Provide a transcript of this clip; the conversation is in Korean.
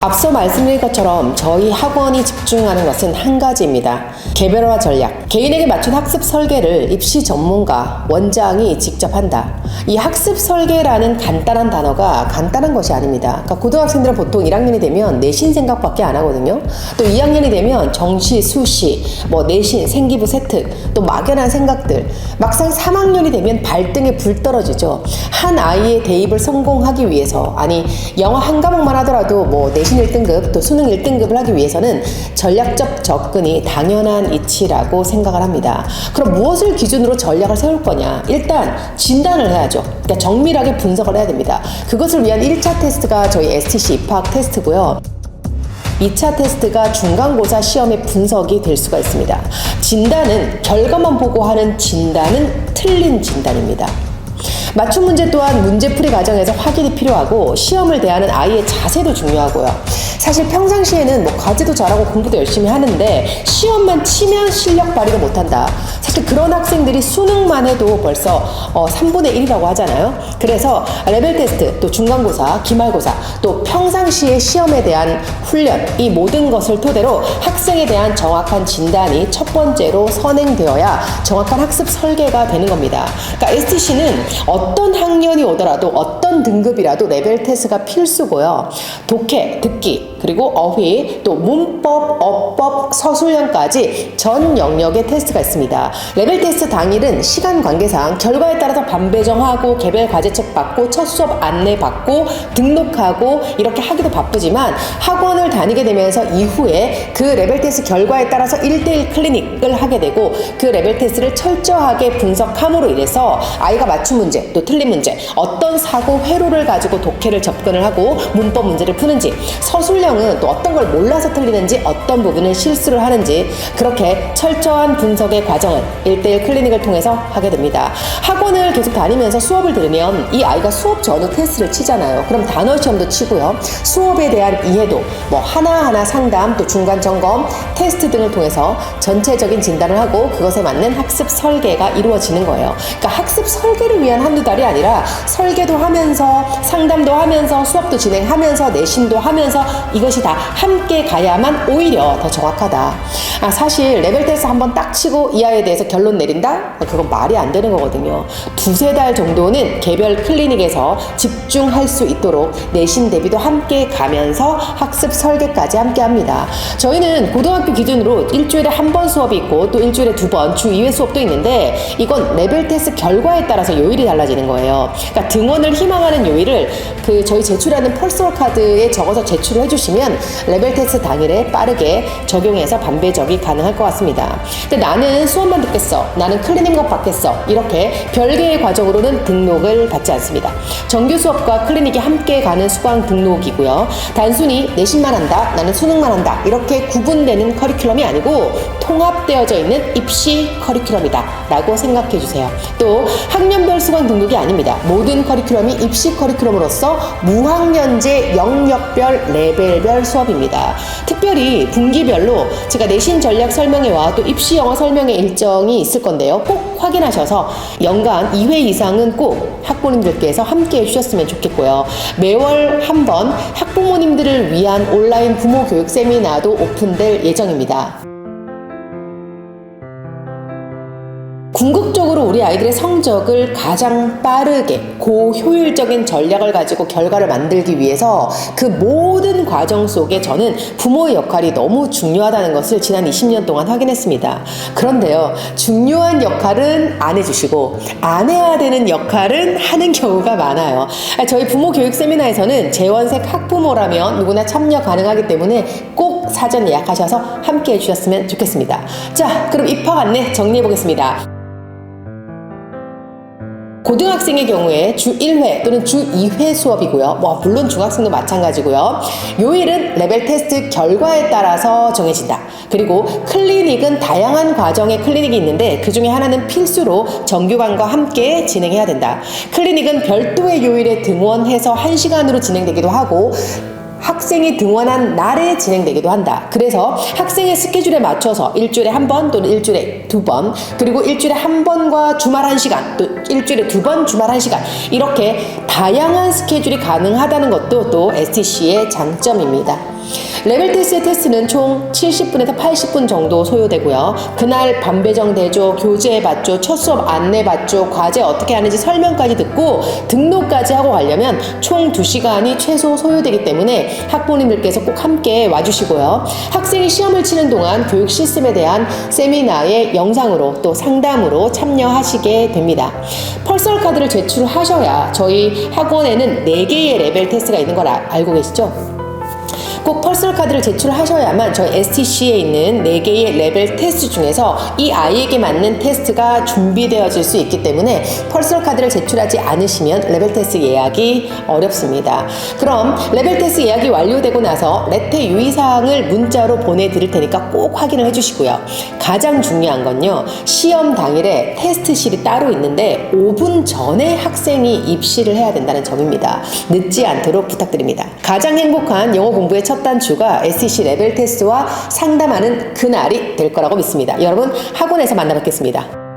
앞서 말씀드린 것처럼 저희 학원이 집중하는 것은 한 가지입니다. 개별화 전략. 개인에게 맞춘 학습 설계를 입시 전문가, 원장이 직접 한다. 이 학습 설계라는 간단한 단어가 간단한 것이 아닙니다. 그러니까 고등학생들은 보통 1학년이 되면 내신 생각밖에 안 하거든요. 또 2학년이 되면 정시, 수시, 내신, 생기부, 세특, 또 막연한 생각들. 막상 3학년이 되면 발등에 불 떨어지죠. 한 아이의 대입을 성공하기 위해서, 아니 영어 한 과목만 하더라도 내신 1등급 또 수능 1등급을 하기 위해서는 전략적 접근이 당연한 이치라고 생각을 합니다. 그럼 무엇을 기준으로 전략을 세울 거냐? 일단 진단을 해야죠. 그러니까 정밀하게 분석을 해야 됩니다. 그것을 위한 1차 테스트가 저희 STC 입학 테스트고요. 2차 테스트가 중간고사 시험의 분석이 될 수가 있습니다. 진단은 결과만 보고 하는 진단은 틀린 진단입니다. 맞춤 문제 또한 문제풀이 과정에서 확인이 필요하고 시험을 대하는 아이의 자세도 중요하고요. 사실 평상시에는 과제도 잘하고 공부도 열심히 하는데 시험만 치면 실력 발휘도 못한다. 사실 그런 학생들이 수능만 해도 벌써 3분의 1이라고 하잖아요. 그래서 레벨 테스트, 또 중간고사, 기말고사, 또 평상시의 시험에 대한 훈련, 이 모든 것을 토대로 학생에 대한 정확한 진단이 첫 번째로 선행되어야 정확한 학습 설계가 되는 겁니다. 그러니까 STC는 어떤 학년이 오더라도 어떤 등급이라도 레벨 테스트가 필수고요. 독해, 듣기, 그리고 어휘, 또 문법, 어법, 서술형까지 전 영역의 테스트가 있습니다. 레벨 테스트 당일은 시간 관계상 결과에 따라서 반배정하고 개별 과제책 받고 첫 수업 안내 받고 등록하고 이렇게 하기도 바쁘지만 학원을 다니게 되면서 이후에 그 레벨 테스트 결과에 따라서 1대1 클리닉을 하게 되고 그 레벨 테스트를 철저하게 분석함으로 인해서 아이가 맞춤 문제, 또 틀린 문제, 어떤 사고 회로를 가지고 독해를 접근을 하고 문법 문제를 푸는지, 서술형은 또 어떤 걸 몰라서 틀리는지, 어떤 부분을 실수를 하는지, 그렇게 철저한 분석의 과정을 1대1 클리닉을 통해서 하게 됩니다. 학원을 계속 다니면서 수업을 들으면 이 아이가 수업 전후 테스트를 치잖아요. 그럼 단어 시험도 치고요. 수업에 대한 이해도, 하나하나 상담, 또 중간 점검, 테스트 등을 통해서 전체적인 진단을 하고 그것에 맞는 학습 설계가 이루어지는 거예요. 그러니까 학습 설계를 위한 한두 달이 아니라 설계도 하면서 상담도 하면서 수업도 진행하면서 내신도 하면서 이것이 다 함께 가야만 오히려 더 정확하다. 사실 레벨 테스트 한번 딱 치고 이 아이에 대해서 결론 내린다? 그건 말이 안 되는 거거든요. 두세 달 정도는 개별 클리닉에서 집중할 수 있도록 내신 대비도 함께 가면서 학습 설계까지 함께 합니다. 저희는 고등학교 기준으로 일주일에 한 번 수업이 있고 또 일주일에 2번 주 2회 수업도 있는데 이건 레벨 테스트 결과에 따라서 요일이 달라지는 거예요. 그러니까 등원을 희망하는 요일을 저희 제출하는 퍼스널 카드에 적어서 제출을 해주시면 레벨 테스트 당일에 빠르게 적용해서 반배정이 가능할 것 같습니다. 근데 나는 수업만 듣겠어, 나는 클리닉만 받겠어, 이렇게 별개의 과정으로는 등록을 받지 않습니다. 정규 수업과 클리닉이 함께 가는 수강 등록이고요. 단순히 내신만 한다, 나는 수능만 한다, 이렇게 구분되는 커리큘럼이 아니고 통합되어져 있는 입시 커리큘럼이다 라고 생각해 주세요. 또 학년별 수강 등록이 아닙니다. 모든 커리큘럼이 입시 커리큘럼으로서 무학년제 영역별 레벨별 수업입니다. 특별히 분기별로 제가 내신 전략 설명회와 또 입시 영어 설명회 일정이 있을 건데요. 꼭 확인하셔서 연간 2회 이상은 꼭 학부모님들께서 함께 해주셨으면 좋겠고요. 매월 한 번 학부모님들을 위한 온라인 부모 교육 세미나도 오픈될 예정입니다. 궁극적으로 우리 아이들의 성적을 가장 빠르게 고효율적인 전략을 가지고 결과를 만들기 위해서 그 모든 과정 속에 저는 부모의 역할이 너무 중요하다는 것을 지난 20년 동안 확인했습니다. 그런데요, 중요한 역할은 안 해주시고 안 해야 되는 역할은 하는 경우가 많아요. 저희 부모 교육 세미나에서는 재원생 학부모라면 누구나 참여 가능하기 때문에 꼭 사전 예약하셔서 함께 해주셨으면 좋겠습니다. 자, 그럼 입학 안내 정리해 보겠습니다. 고등학생의 경우에 주 1회 또는 주 2회 수업이고요. 물론 중학생도 마찬가지고요. 요일은 레벨 테스트 결과에 따라서 정해진다. 그리고 클리닉은 다양한 과정의 클리닉이 있는데 그 중에 하나는 필수로 정규반과 함께 진행해야 된다. 클리닉은 별도의 요일에 등원해서 1시간으로 진행되기도 하고 학생이 등원한 날에 진행되기도 한다. 그래서 학생의 스케줄에 맞춰서 일주일에 한 번 또는 일주일에 두 번, 그리고 일주일에 한 번과 주말 한 시간, 또 일주일에 두 번 주말 한 시간, 이렇게 다양한 스케줄이 가능하다는 것도 또 STC의 장점입니다. 레벨 테스트는 총 70분에서 80분 정도 소요되고요. 그날 반배정 대조, 교재 받조, 첫 수업 안내 받조, 과제 어떻게 하는지 설명까지 듣고 등록까지 하고 가려면 총 2시간이 최소 소요되기 때문에 학부모님들께서 꼭 함께 와주시고요. 학생이 시험을 치는 동안 교육 시스템에 대한 세미나의 영상으로 또 상담으로 참여하시게 됩니다. 퍼스널 카드를 제출하셔야 저희 학원에는 4개의 레벨 테스트가 있는 걸 알고 계시죠? 꼭 퍼스널 카드를 제출하셔야만 저희 STC에 있는 4개의 레벨 테스트 중에서 이 아이에게 맞는 테스트가 준비되어질 수 있기 때문에 퍼스널 카드를 제출하지 않으시면 레벨 테스트 예약이 어렵습니다. 그럼 레벨 테스트 예약이 완료되고 나서 레테 유의사항을 문자로 보내드릴 테니까 꼭 확인을 해주시고요. 가장 중요한 건요, 시험 당일에 테스트실이 따로 있는데 5분 전에 학생이 입실을 해야 된다는 점입니다. 늦지 않도록 부탁드립니다. 가장 행복한 영어 공부의 첫 단추가 STC 레벨 테스트와 상담하는 그날이 될 거라고 믿습니다. 여러분, 학원에서 만나 뵙겠습니다.